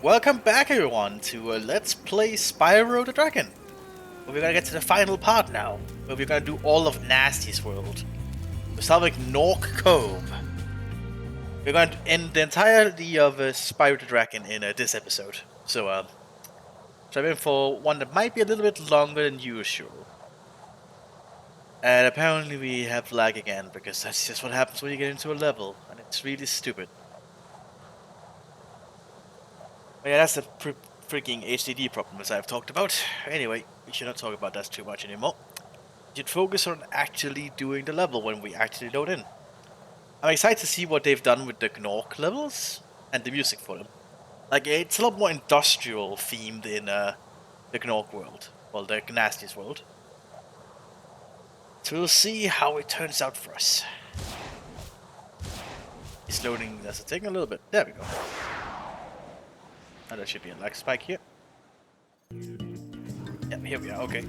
Welcome back, everyone, to Let's Play Spyro the Dragon. Where we're gonna get to the final part now, where we're gonna do all of Nasty's world. We're starting with Nork Cove. We're going to end the entirety of Spyro the Dragon in this episode. So, I'm in for one that might be a little bit longer than usual. And apparently we have lag again, because that's just what happens when you get into a level, and it's really stupid. But yeah, that's the freaking HDD problem, as I've talked about. Anyway, we should not talk about that too much anymore. We should focus on actually doing the level when we actually load in. I'm excited to see what they've done with the Gnork levels and the music for them. Like, it's a lot more industrial themed in the Gnork world. Well, the Gnasty's world. So we'll see how it turns out for us. It's loading, that's taking a little bit. There we go. And there should be a lag spike here. Yeah, here we are, okay.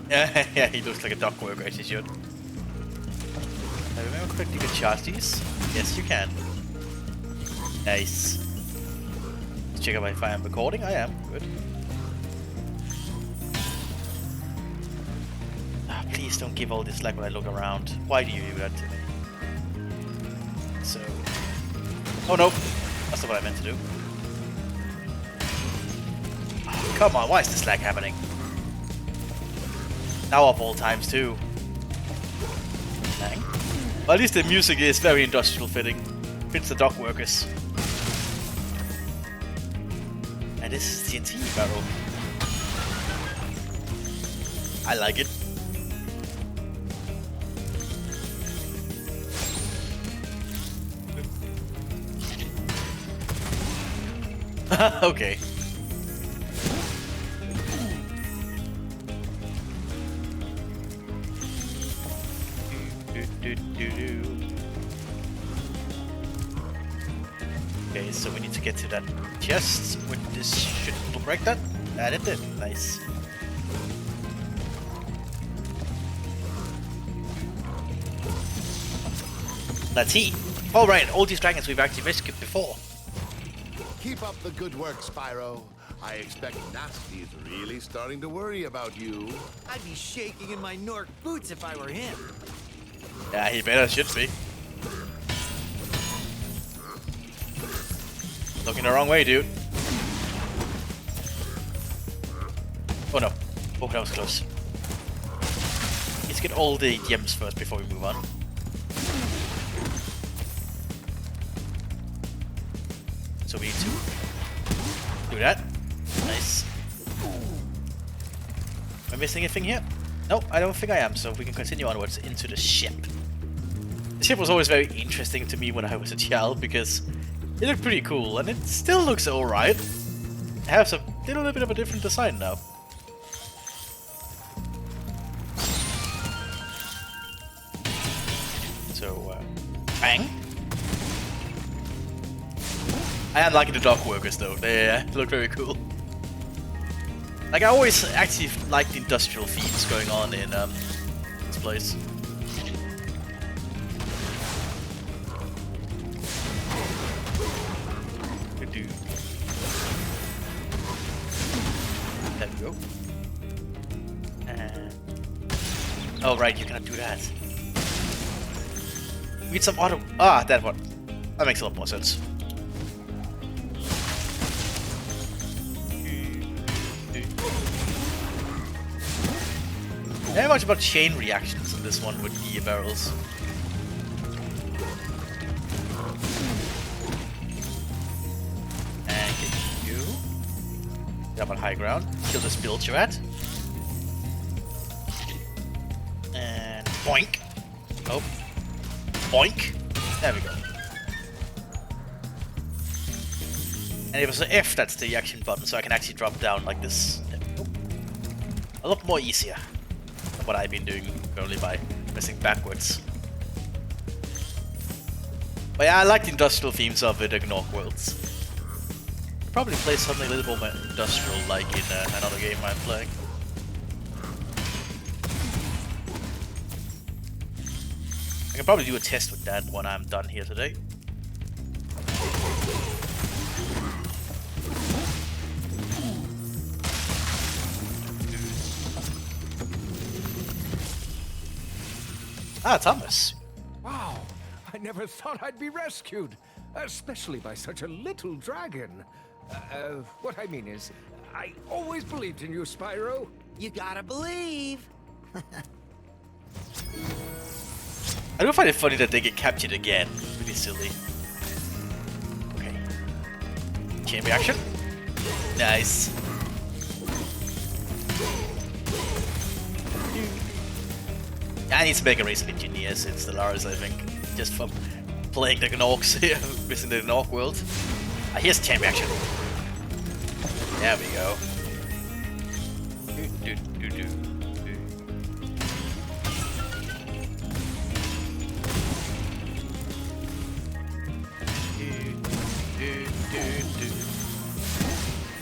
Yeah, he looks like a dock worker, as he should. I remember correctly, you can charge these? Yes, you can. Nice. Let's check out if I am recording. I am. Good. Ah, please don't give all this lag when I look around. Why do you do that to me? So... Oh no! That's not what I meant to do. Oh, come on, why is this lag happening? Now of all times too. Dang. Well, at least the music is very industrial fitting. Fits the dock workers. And this is TNT barrel. I like it. Okay. Okay, so we need to get to that chest. This should break that. And it did. Nice. That's he. All right, all these dragons we've actually rescued before. Keep up the good work, Spyro. I expect Nasty is really starting to worry about you. I'd be shaking in my Nork boots if I were him. Yeah, he better should be. Looking the wrong way, dude. Oh no. Oh, that was close. Let's get all the gems first before we move on. So we need to do that. Nice. Am I missing anything here? No, I don't think I am, so we can continue onwards into the ship. The ship was always very interesting to me when I was a child because it looked pretty cool, and it still looks alright. It has a little bit of a different design now. So, bang. I am liking the dock workers though, they look very cool. Like, I always actually like the industrial themes going on in this place. There we go. And... oh right, you cannot do that. We need some auto... ah, that one. That makes a lot more sense. Very much about chain reactions in this one with the barrels. And get you. Get up on high ground. Kill this build you're at. And boink. Oh. Boink. There we go. And if it's an F, that's the action button, so I can actually drop down like this. There we go. A lot more easier. What I've been doing only by pressing backwards. But yeah, I like the industrial themes of the Gnork worlds. Probably play something a little more industrial like in another game I'm playing. I can probably do a test with that when I'm done here today. Ah, Thomas. Wow, I never thought I'd be rescued, especially by such a little dragon. What I mean is, I always believed in you, Spyro. You gotta believe. I do find it funny that they get captured again. Really silly. Okay. Chain reaction. Nice. I need to make a race of engineers in Stellaris, I think. Just from playing the Gnorcs here, missing the Gnorc world. Ah, here's chain reaction. There we go.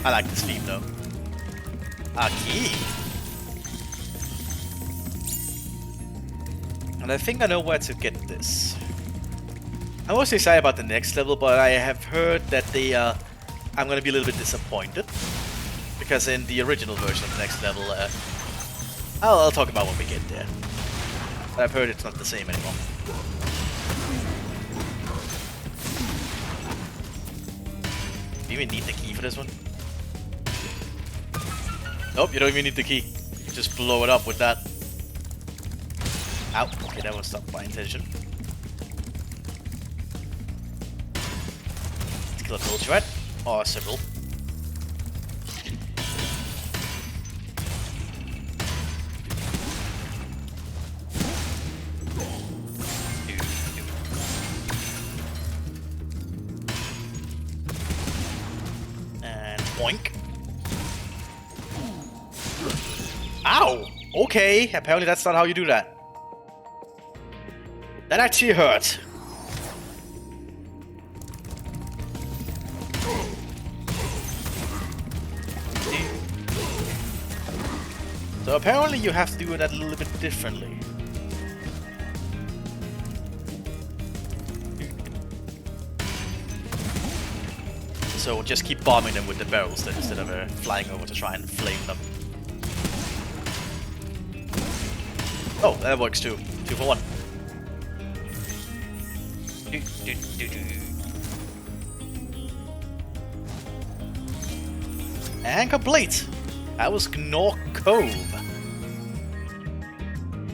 I like this theme though. Key. And I think I know where to get this. I'm mostly excited about the next level, but I have heard that they I'm gonna be a little bit disappointed. Because in the original version of the next level, I'll talk about when we get there. But I've heard it's not the same anymore. Do you even need the key for this one? Nope, you don't even need the key. You can just blow it up with that. Ow, okay, that was not my intention. Let's kill a bull threat. Or a symbol. And boink. Ow! Okay, apparently that's not how you do that. That actually hurt. So apparently you have to do that a little bit differently. So just keep bombing them with the barrels then, instead of flying over to try and flame them. Oh, that works too. 2 for 1. And complete! That was Gnorc Cove.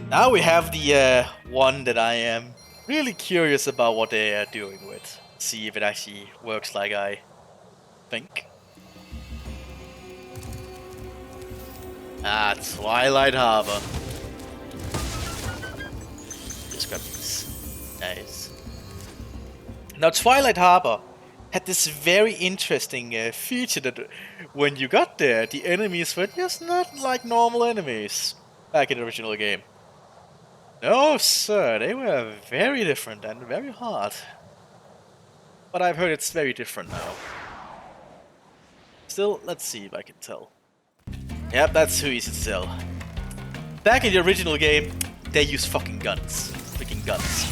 Now we have the one that I am really curious about what they are doing with. See if it actually works like I think. Ah, Twilight Harbor. Just grab these. Nice. Now, Twilight Harbor had this very interesting feature that when you got there, the enemies were just not like normal enemies back in the original game. No, sir, they were very different and very hard. But I've heard it's very different now. Still, let's see if I can tell. Yep, that's too easy to tell. Back in the original game, they used fucking guns. Freaking guns.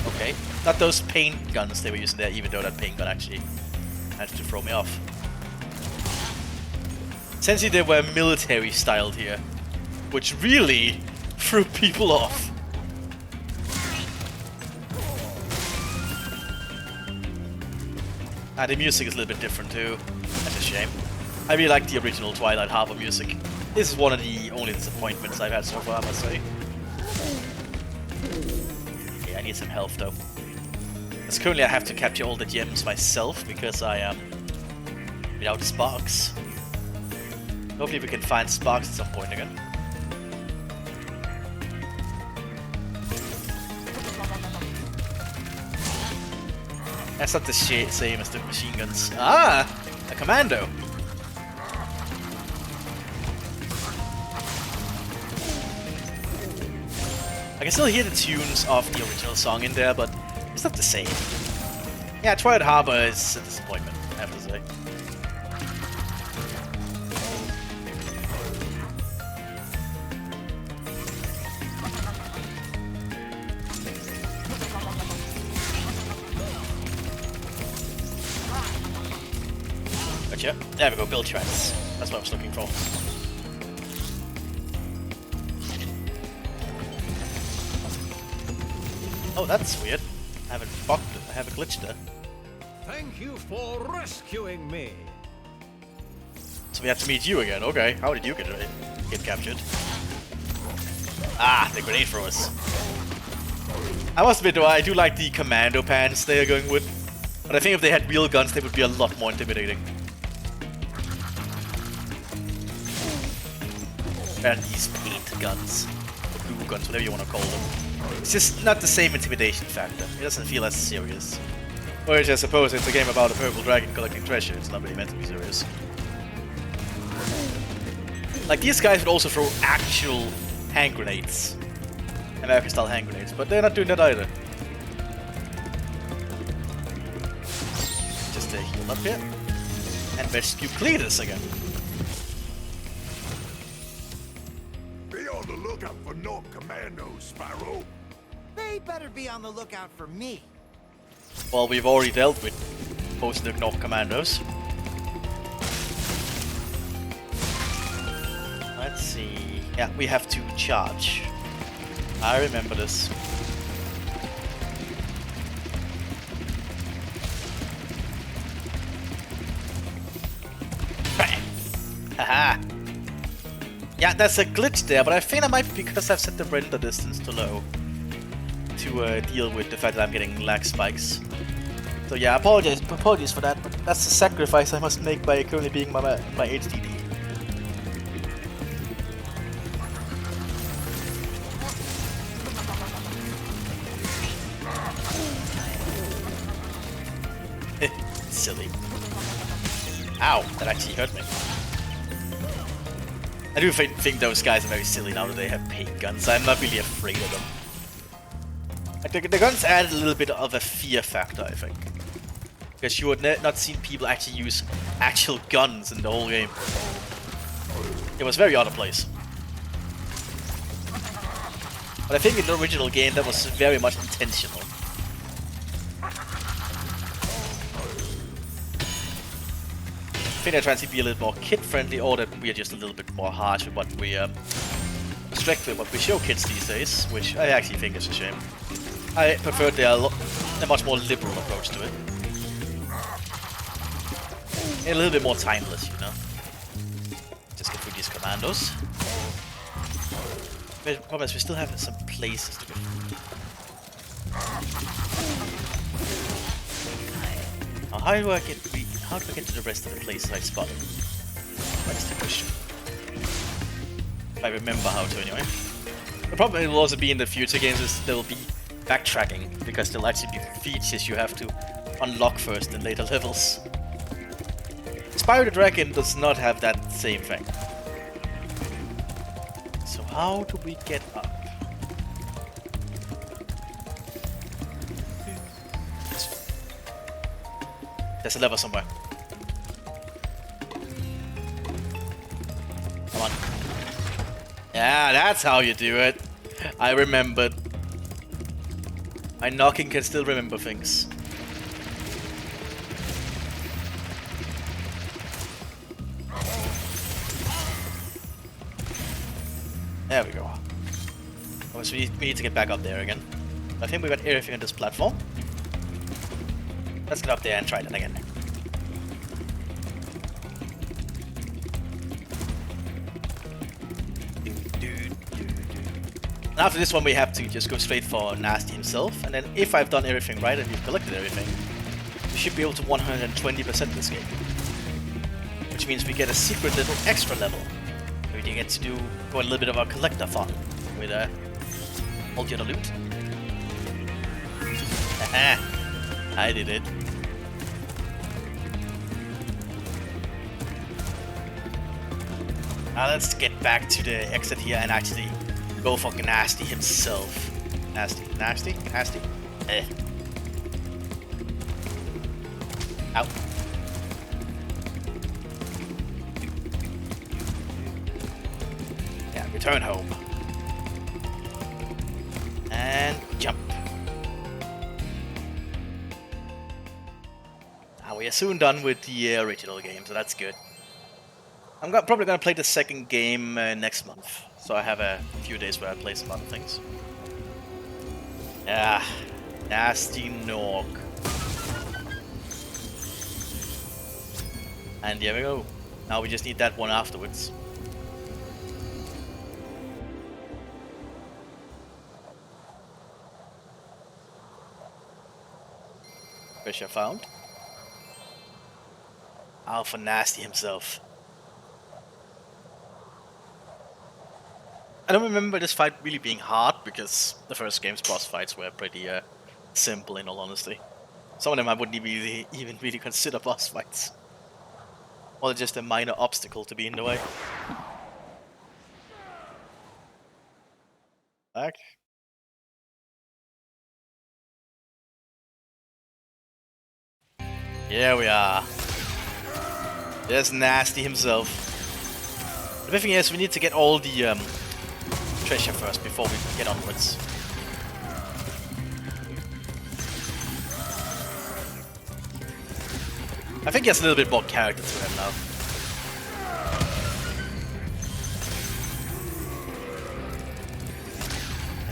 Okay, not those paint guns they were using there, even though that paint gun actually managed to throw me off. Essentially, they were military styled here, which really threw people off. Ah, the music is a little bit different too. That's a shame. I really like the original Twilight Harbor music. This is one of the only disappointments I've had so far, I must say. Okay, I need some health though. Because currently I have to capture all the gems myself because I am without sparks. Hopefully we can find sparks at some point again. That's not the same as the machine guns. Ah! A commando! I can still hear the tunes of the original song in there, but it's not the same. Yeah, Twilight Harbor is a disappointment, I have to say. Gotcha. There we go, build tracks. That's what I was looking for. Oh, that's weird. I haven't bugged it. I have a glitch there. Thank you for rescuing me. So we have to meet you again. Okay, how did you get captured? Ah, the grenade throwers. I must admit though, I do like the commando pants they are going with. But I think if they had real guns, they would be a lot more intimidating. And these paint guns. Or glue guns, whatever you want to call them. It's just not the same intimidation factor. It doesn't feel as serious. Whereas I suppose it's a game about a purple dragon collecting treasure. It's not really meant to be serious. Like, these guys would also throw actual hand grenades. American-style hand grenades, but they're not doing that either. Just heal up here. And rescue Cletus again. Be on the lookout for North Commandos, Spyro. They better be on the lookout for me. Well, we've already dealt with most of the North Commandos. Let's see. Yeah, we have to charge. I remember this. Haha. Yeah, there's a glitch there, but I think it might be because I've set the render distance to low to deal with the fact that I'm getting lag spikes. So yeah, apologies for that, but that's the sacrifice I must make by currently being my HDD. Silly. Ow, that actually hurt me. I do think those guys are very silly now that they have paint guns. I'm not really afraid of them. Like, the guns add a little bit of a fear factor, I think. Because you would not seen people actually use actual guns in the whole game. It was very out of place. But I think in the original game that was very much intentional. I think they're trying to be a little more kid-friendly, or that we are just a little bit more harsh with what we strict with what we show kids these days, which I actually think is a shame. I prefer a much more liberal approach to it. A little bit more timeless, you know. Just get through these commandos. The problem is we still have some places to go. Now, how do I get to the rest of the places I spotted? That's the question. If I remember how to, anyway. The problem will also be in the future games is there will be backtracking, because there'll actually be features you have to unlock first in later levels. Spyro the Dragon does not have that same thing. So how do we get up? There's a lever somewhere. Come on. Yeah, that's how you do it. I remembered. My knocking can still remember things. There we go. Oh, so we need to get back up there again. I think we got everything on this platform. Let's get up there and try that again. And after this one we have to just go straight for Nasty himself, and then if I've done everything right and we've collected everything, we should be able to 120% this game. Which means we get a secret little extra level. Where we get to go a little bit of a collector fun with all the other loot. Haha, I did it. Now let's get back to the exit here and actually go for Nasty himself. Nasty. Eh. Out. Yeah, return home. And jump. Now we are soon done with the original game, so that's good. I'm probably gonna play the second game next month, so I have a few days where I play some other things. Ah, nasty Nork. And there we go. Now we just need that one afterwards. Treasure found. Alpha Nasty himself. I don't remember this fight really being hard because the first game's boss fights were pretty simple in all honesty. Some of them I wouldn't even really consider boss fights. Or just a minor obstacle to be in the way. Back. Here we are. There's Nasty himself. The big thing is we need to get all the treasure first before we get onwards. I think he has a little bit more character to him now.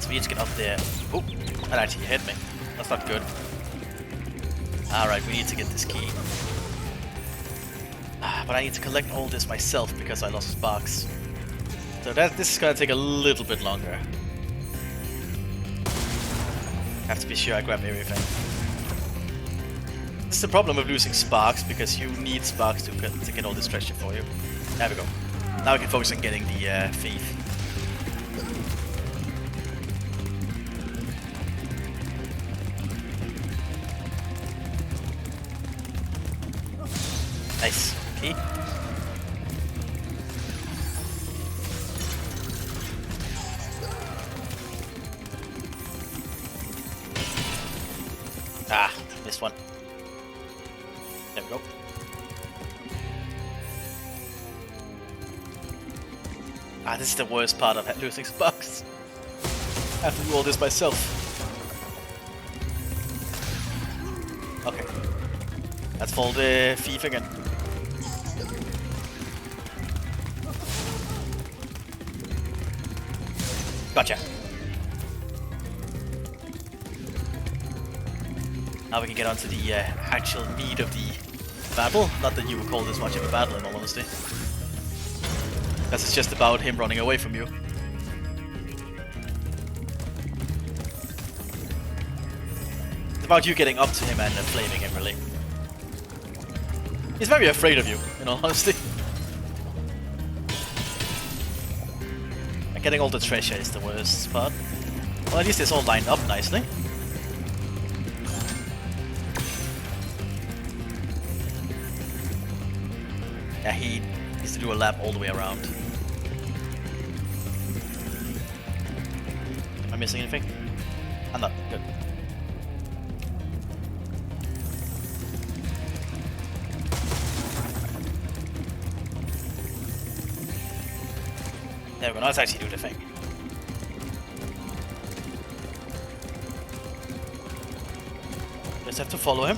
So we need to get up there. Oh, that actually hit me. That's not good. Alright, we need to get this key. But I need to collect all this myself because I lost sparks. So this is gonna take a little bit longer. Have to be sure I grab everything. This is the problem of losing sparks, because you need sparks to get all this treasure for you. There we go. Now we can focus on getting the thief. Nice. Key. Ah, missed one. There we go. Ah, this is the worst part of losing sparks. I have to do all this myself. Okay. Let's fall the thief again. Gotcha. Now we can get onto the actual meat of the battle. Not that you would call this much of a battle in all honesty. Because it's just about him running away from you. It's about you getting up to him and flaming him, really. He's very afraid of you, in all honesty. And getting all the treasure is the worst part. Well, at least it's all lined up nicely. Yeah, he needs to do a lap all the way around. Am I missing anything? I'm not. Good. There we go, now let's actually do the thing. Just have to follow him.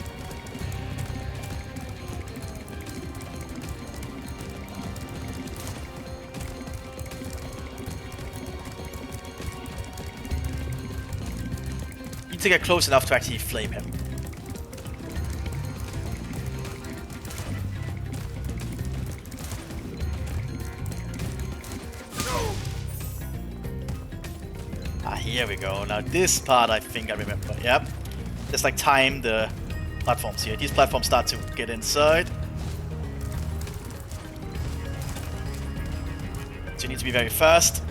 Need to get close enough to actually flame him. Here we go. Now this part I think I remember. Yep. Just like time the platforms here. These platforms start to get inside. So you need to be very fast.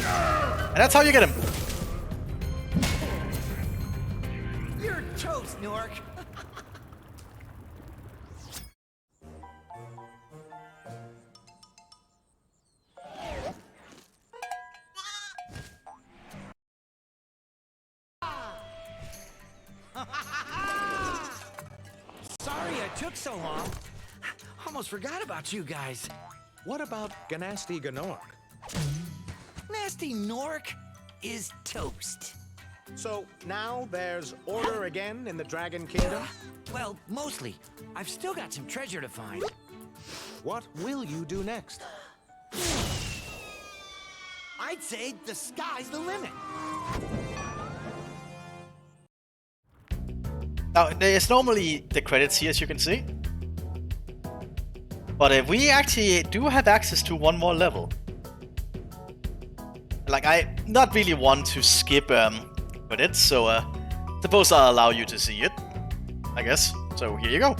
And that's how you get him. You're toast, Nork. Sorry I took so long. Almost forgot about you guys. What about Ganasty Gnork? Nah, Nasty Nork is toast. So now there's order again in the Dragon Kingdom? Well, mostly. I've still got some treasure to find. What will you do next? I'd say the sky's the limit. Now, there's normally the credits here, as you can see. But we actually do have access to one more level. Like, I not really want to skip credits, so suppose I'll allow you to see it, I guess. So here you go.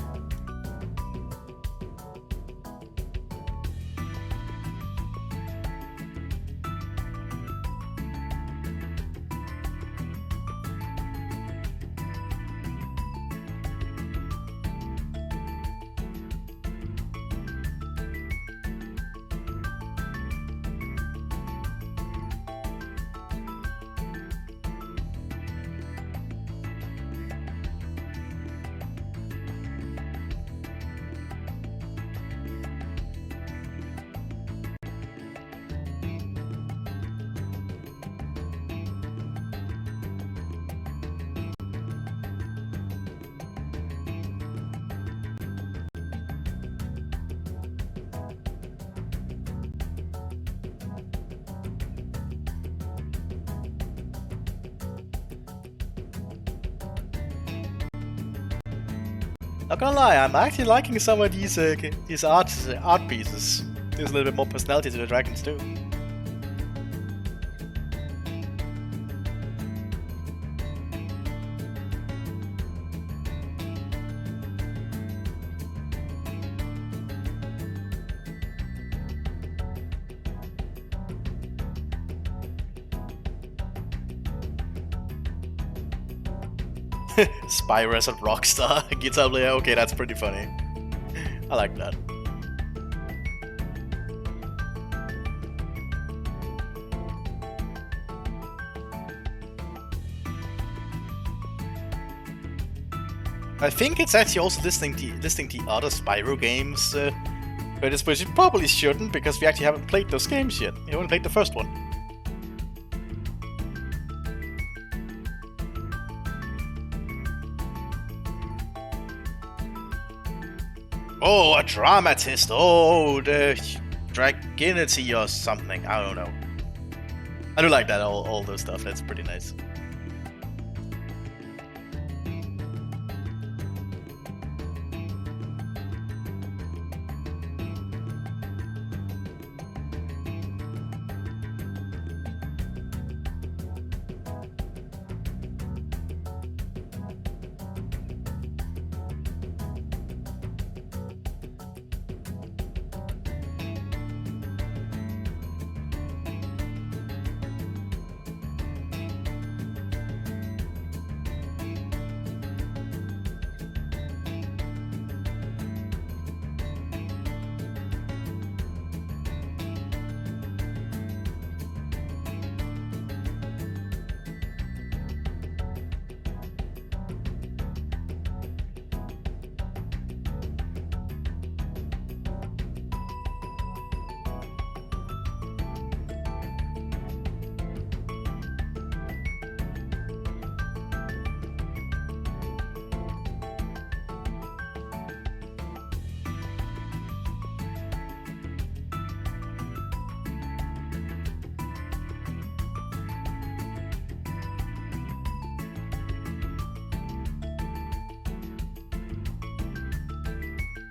Not gonna lie, I'm actually liking some of these art pieces. There's a little bit more personality to the dragons too. Spyro as a rockstar guitar player. Okay, that's pretty funny. I like that. I think it's actually also listing the other Spyro games, but you probably shouldn't because we actually haven't played those games yet. We haven't played the first one. Oh, a dramatist. Oh, the Draginity or something. I don't know. I do like that, all those stuff. That's pretty nice.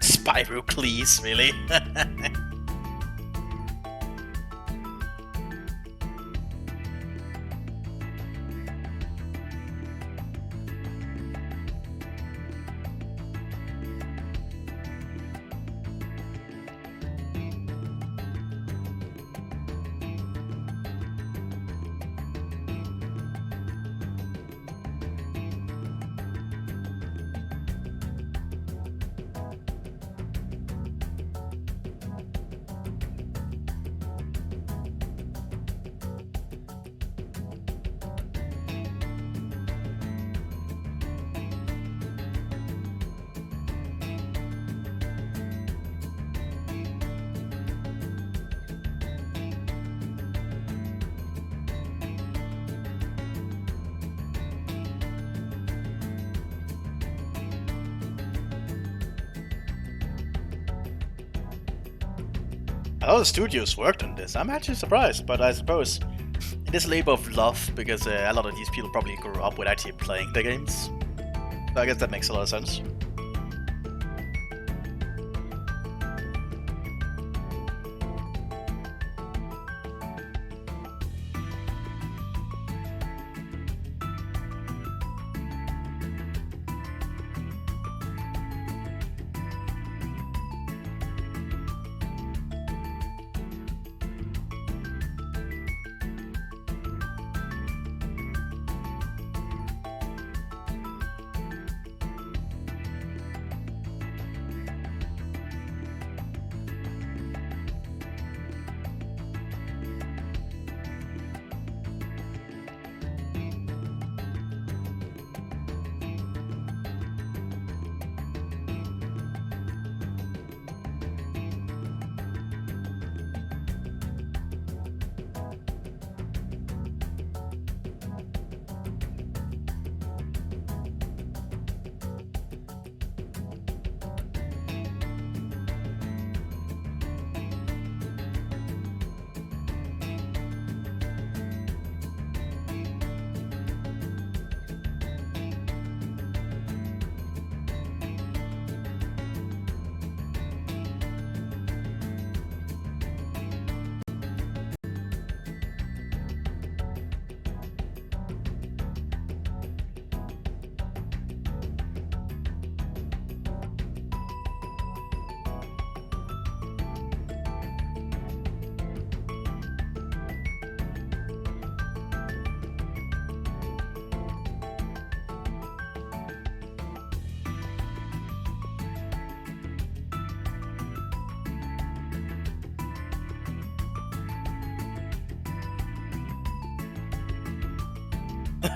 Spyro, really? A lot of studios worked on this. I'm actually surprised, but I suppose it is a labor of love because a lot of these people probably grew up with actually playing the games. So I guess that makes a lot of sense.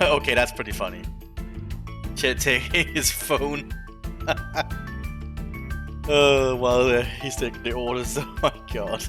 Okay, that's pretty funny. Taking his phone. While he's taking the orders. Oh my god.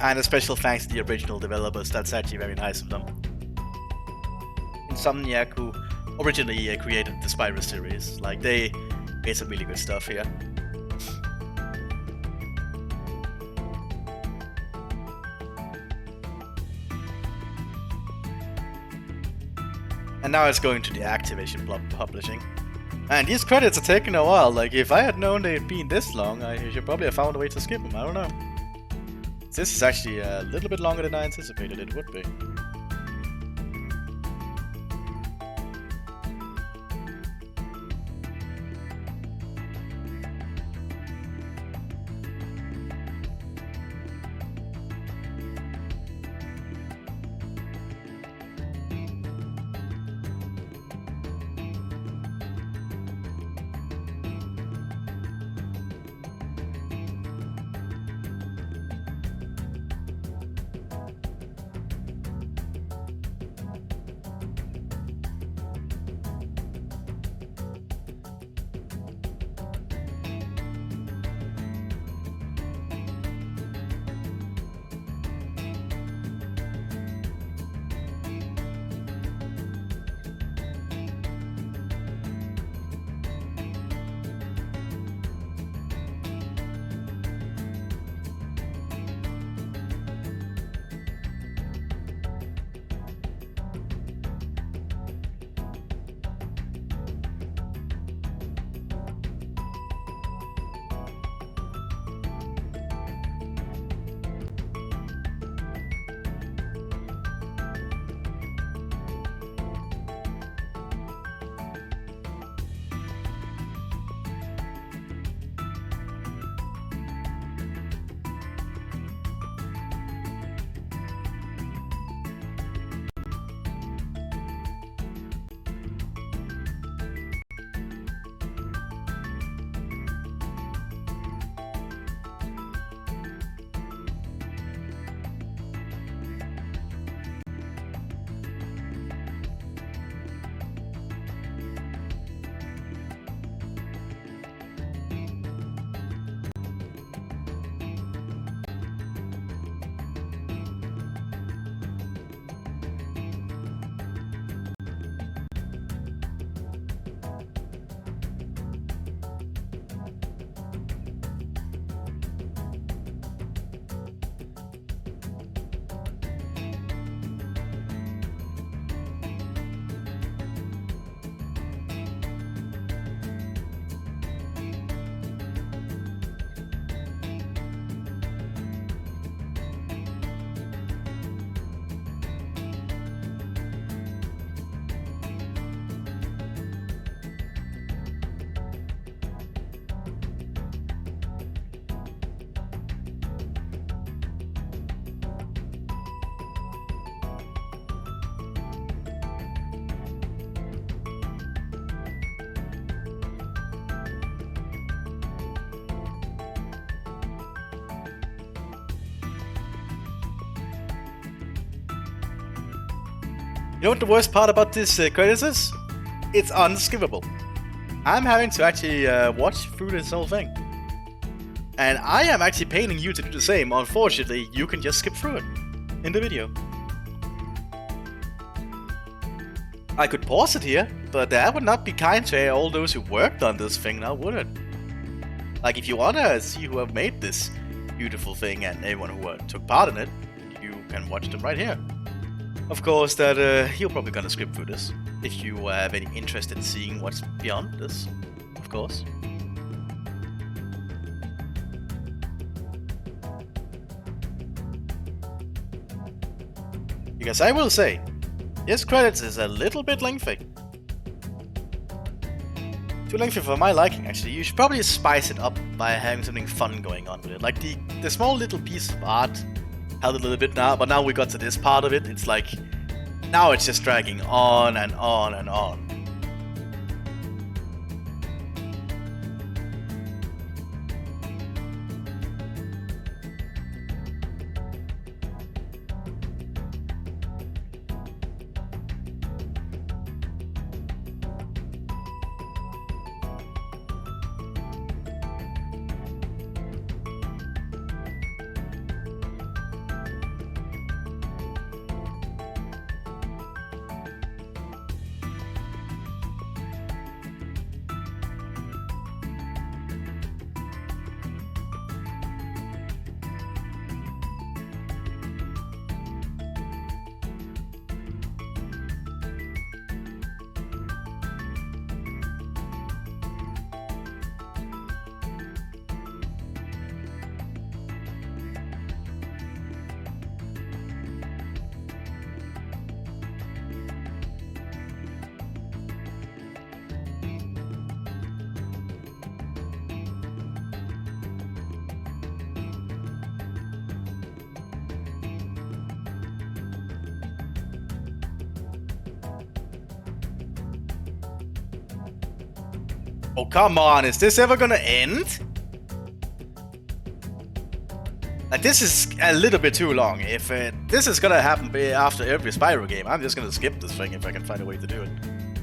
And a special thanks to the original developers, that's actually very nice of them. Insomniac, who originally created the Spyro series, like they made some really good stuff here. And now it's going to the Activision Publishing. And these credits are taking a while, like if I had known they'd been this long, I should probably have found a way to skip them, I don't know. This is actually a little bit longer than I anticipated it would be. You know what the worst part about this credits is? It's unskippable. I'm having to actually watch through this whole thing. And I am actually paying you to do the same. Unfortunately, you can just skip through it in the video. I could pause it here, but that would not be kind to all those who worked on this thing now, would it? Like, if you wanna see who have made this beautiful thing and everyone who took part in it, you can watch them right here. Of course, that you're probably gonna skip through this if you have any interest in seeing what's beyond this, of course. Because I will say, this credits is a little bit lengthy. Too lengthy for my liking, actually. You should probably spice it up by having something fun going on with it. Like the small little piece of art held a little bit now, but now we got to this part of it, it's like, now it's just dragging on and on and on. Oh, come on, is this ever gonna end? Like, this is a little bit too long. If this is gonna happen after every Spyro game, I'm just gonna skip this thing if I can find a way to do it.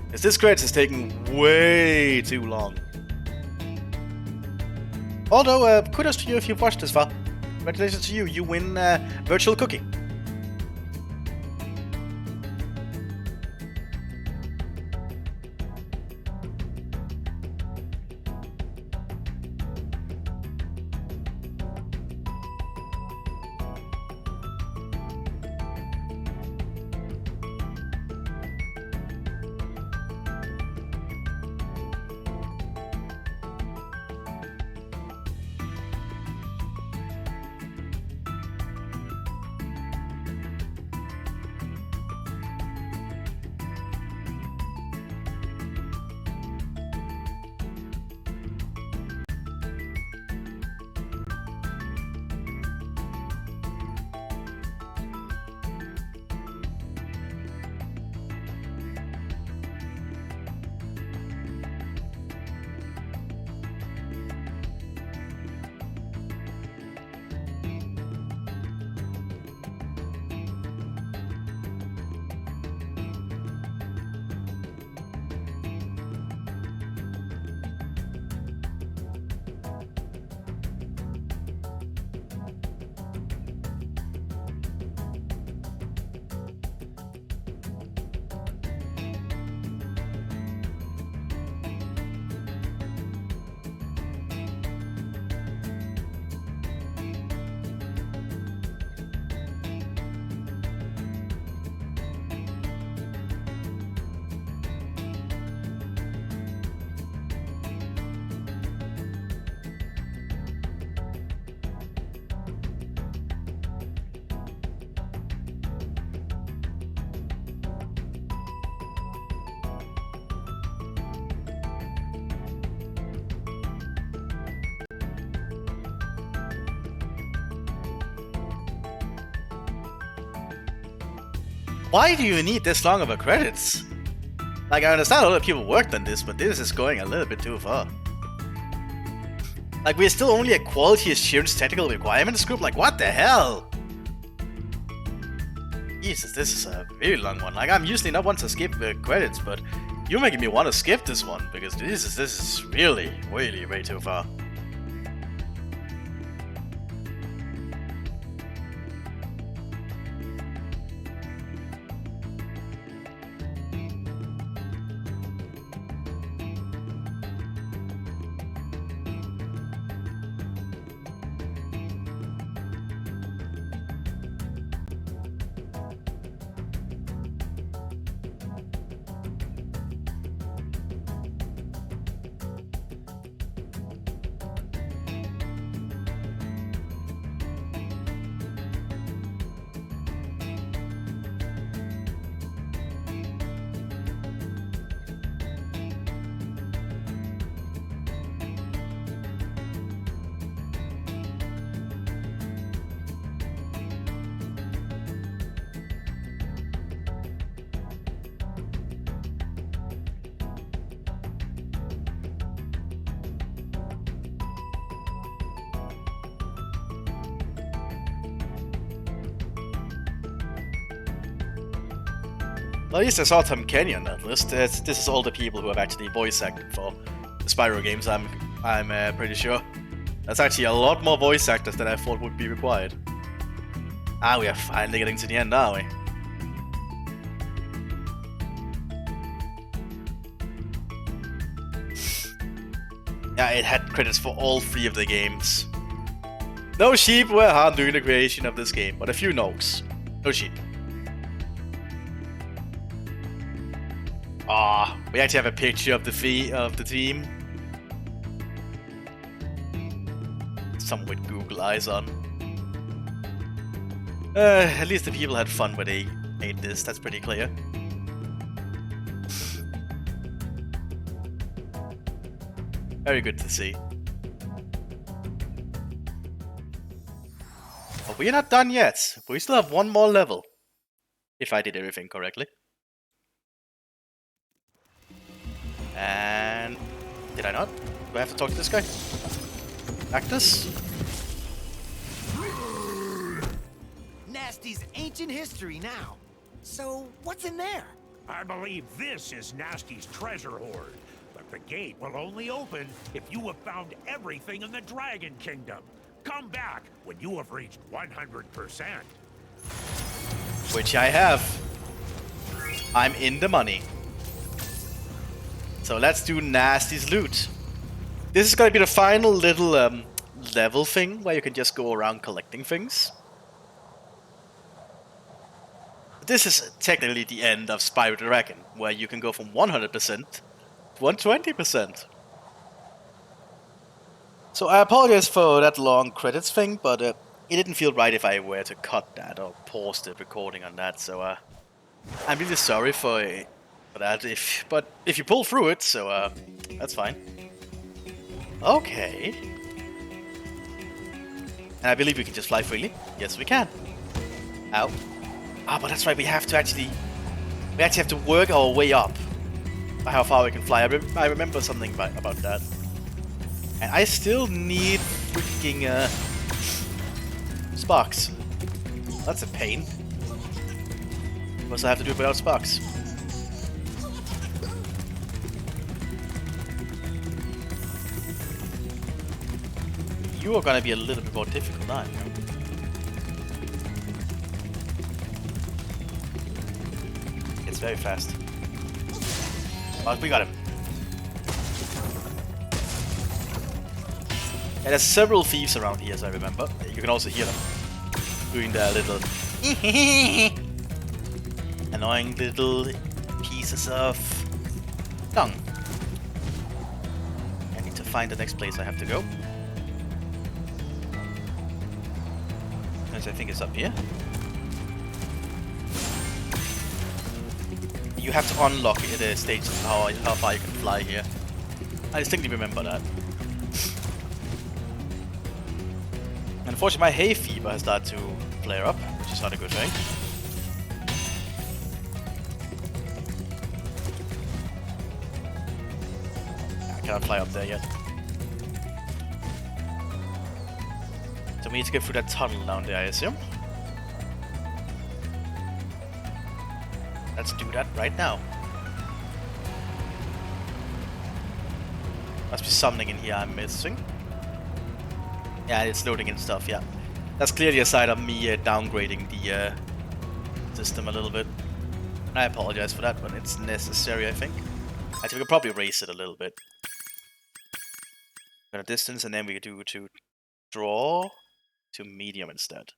Because this credits is taking way too long. Although, kudos to you if you've watched this far. Congratulations to you, you win Virtual Cookie. Why do you need this long of a credits? Like, I understand a lot of people worked on this, but this is going a little bit too far. Like, we're still only a quality assurance technical requirements group? Like, what the hell? Jesus, this is a very long one. Like, I'm usually not one to skip the credits, but you're making me want to skip this one because this is really, really way too far. Well, at least I saw Tom Kenny on that list. This is all the people who have actually voice acted for the Spyro games, I'm pretty sure. That's actually a lot more voice actors than I thought would be required. Ah, we are finally getting to the end, are we? Yeah, it had credits for all 3 of the games. No sheep were harmed during the creation of this game, but a few nogs. No sheep. Ah, we actually have a picture of the team. Someone with Google eyes on. At least the people had fun when they made this, that's pretty clear. Very good to see. But we're not done yet. We still have one more level. If I did everything correctly. And... did I not? Do I have to talk to this guy? Actus? Nasty's ancient history now. So, what's in there? I believe this is Nasty's treasure hoard. But the gate will only open if you have found everything in the Dragon Kingdom. Come back when you have reached 100%. Which I have. I'm in the money. So let's do Nasty's loot. This is gonna be the final little level thing where you can just go around collecting things. This is technically the end of Spyro the Dragon, where you can go from 100% to 120%. So I apologize for that long credits thing, but it didn't feel right if I were to cut that or pause the recording on that, so I'm really sorry for that, but if you pull through it, so that's fine. Okay. And I believe we can just fly freely. Yes, we can. Ow. Ah, but that's right, we actually have to work our way up by how far we can fly. I remember something about that. And I still need freaking sparks. That's a pain. Because I have to do it without sparks. You are gonna be a little bit more difficult now. It's very fast. But we got him. And there's several thieves around here, as I remember. You can also hear them doing their little annoying little pieces of dung. I need to find the next place I have to go. Which I think is up here. You have to unlock the stage of how far you can fly here. I distinctly remember that. Unfortunately, my hay fever has started to flare up, which is not a good thing. I cannot fly up there yet. So we need to get through that tunnel down there, I assume. Let's do that right now. Must be something in here I'm missing. Yeah, it's loading and stuff, yeah. That's clearly a side of me downgrading the system a little bit. I apologize for that, but it's necessary, I think. Actually, we could probably raise it a little bit. At a distance, and then we could do to draw to medium instead.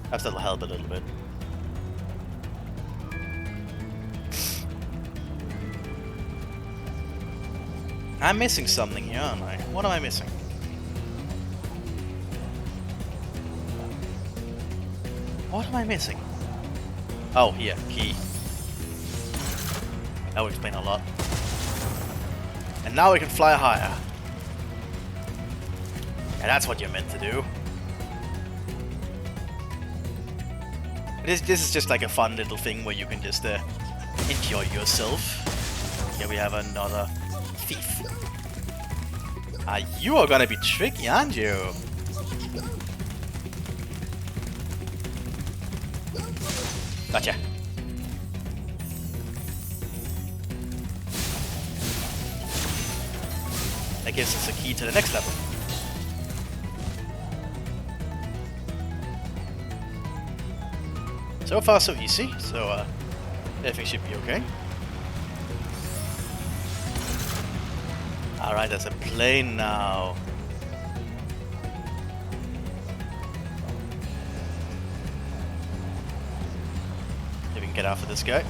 Perhaps that'll help a little bit. I'm missing something here, aren't I? What am I missing? What am I missing? Oh, here, key. That would explain a lot. And now we can fly higher. And that's what you're meant to do. This is just like a fun little thing where you can just enjoy yourself. Here we have another thief. You are gonna be tricky, aren't you? Gotcha. That gives us a key to the next level. So far, so easy. So, everything should be okay. Alright, there's a plane now. Maybe we can get after this guy.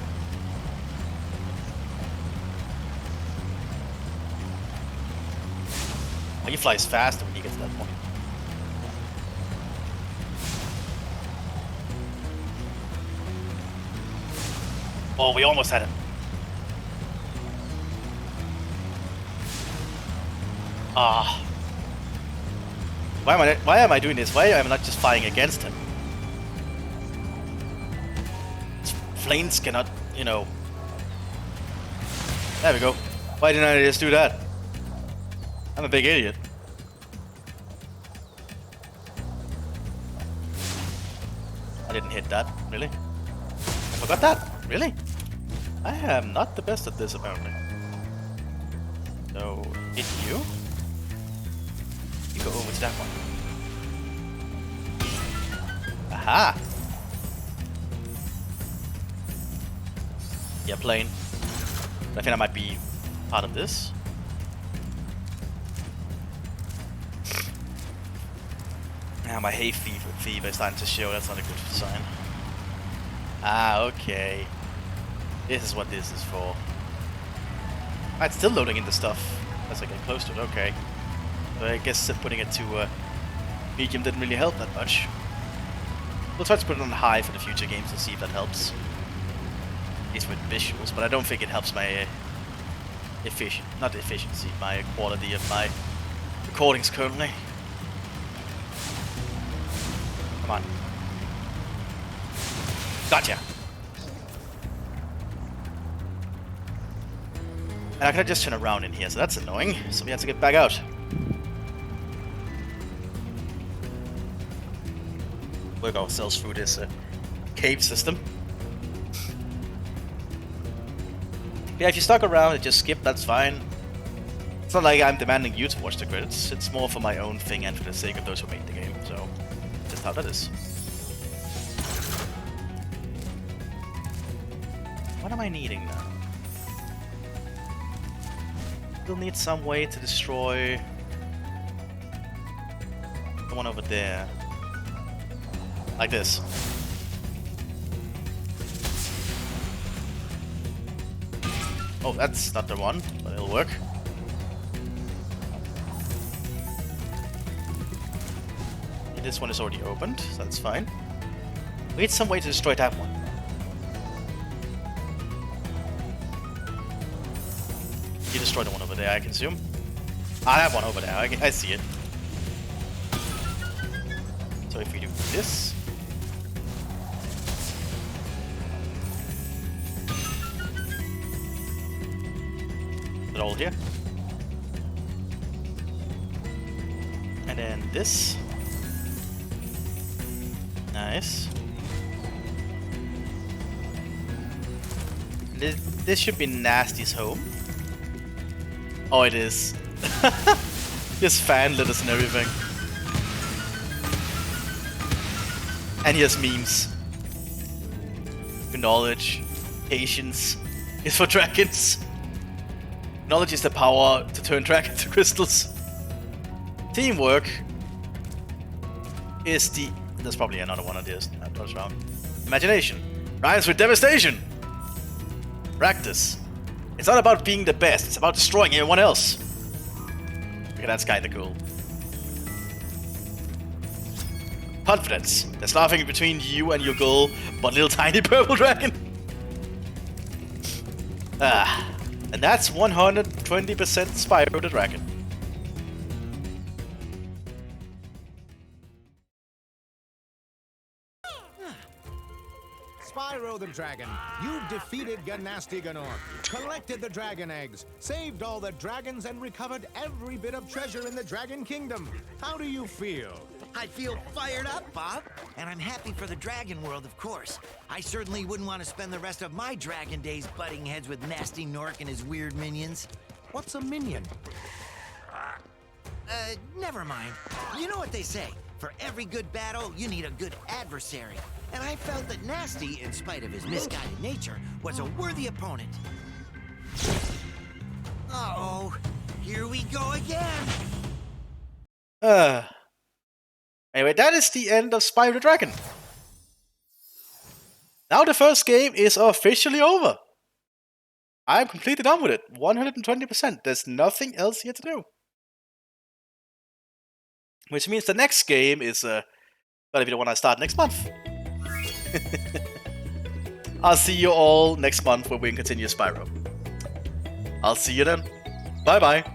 Oh, he flies faster when he gets to that point. Oh, we almost had him. Ah. Why am I doing this? Why am I not just fighting against him? Planes cannot, you know. There we go. Why didn't I just do that? I'm a big idiot. I didn't hit that, really? I forgot that, really? I am not the best at this, apparently. So, hit you. You go over to that one. Aha! Yeah, plane. I think I might be part of this. Now my hay fever is starting to show. That's not a good sign. Ah, okay. This is what this is for. Ah, it's still loading into stuff as I get close to it. Okay. But I guess putting it to medium didn't really help that much. We'll try to put it on high for the future games and see if that helps. At least with visuals, but I don't think it helps my my quality of my recordings currently. Come on. Gotcha. And I could just turn around in here, so that's annoying. So we have to get back out. Work ourselves through this cave system. Yeah, if you stuck around and just skip, that's fine. It's not like I'm demanding you to watch the credits. It's more for my own thing and for the sake of those who made the game. So, just how that is. What am I needing now? Still need some way to destroy the one over there. Like this. Oh, that's not the one, but it'll work. This one is already opened, so that's fine. We need some way to destroy that one. You destroy the one over there, I can assume. I have one over there, I see it. So if we do this... Put it all here. And then this. Nice. This should be Nasty's home. Oh, it is. His fan letters and everything. And he has memes. Knowledge, patience is for dragons. Knowledge is the power to turn dragons to crystals. Teamwork is the... There's probably another one of these. I was wrong. Imagination rhymes with devastation. Practice. It's not about being the best, it's about destroying everyone else. Okay, that's kinda cool. Confidence. There's nothing between you and your goal but little tiny purple dragon. And that's 120% Spyro the Dragon. Spyro the Dragon, you've defeated Gnasty Gnorc, collected the dragon eggs, saved all the dragons, and recovered every bit of treasure in the Dragon Kingdom. How do you feel? I feel fired up, Bob. And I'm happy for the dragon world, of course. I certainly wouldn't want to spend the rest of my dragon days butting heads with Gnasty Gnorc and his weird minions. What's a minion? Never mind. You know what they say. For every good battle, you need a good adversary. And I felt that Gnasty, in spite of his misguided nature, was a worthy opponent. Uh-oh. Here we go again. Anyway, that is the end of Spyro the Dragon. Now the first game is officially over. I'm completely done with it. 120%. There's nothing else here to do. Which means the next game is gonna be the one I start next month. I'll see you all next month when we continue Spyro. I'll see you then. Bye bye.